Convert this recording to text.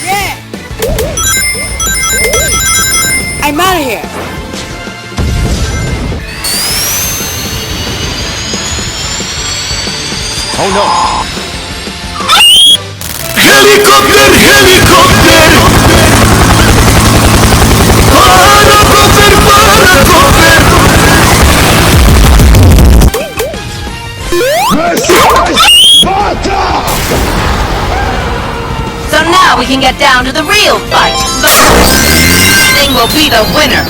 Yeah! I'm out of here! Oh no! Helicopter! Helicopter! So now we can get down to the real fight. The thing will be the winner.